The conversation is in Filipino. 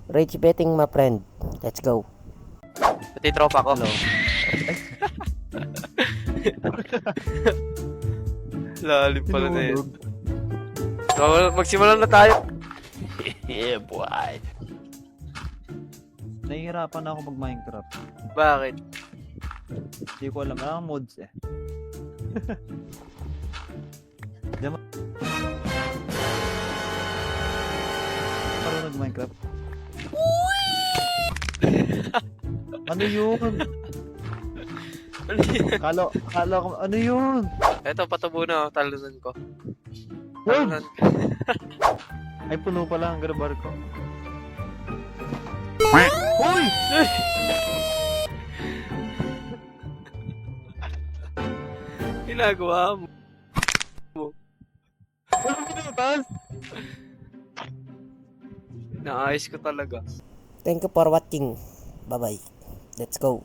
Rage betting, my friend. Let's go. Pati tropa ko. Hello. Lalim pala na yun. So, magsimulan na tayo. Yeah, boy. Nahihirapan na ako mag-Minecraft. Bakit? Hindi ko alam. Ang mods eh. Diyan marunong Minecraft. Ano yun? Kala ko, ano yun? Eto, patubo na, talunan ko. Yun! Talunan. Ay, puno pala ang grabar ko. Uy! Ginagawa mo. Ano pinutas? Naayos ko talaga. Thank you for watching. Bye-bye. Let's go.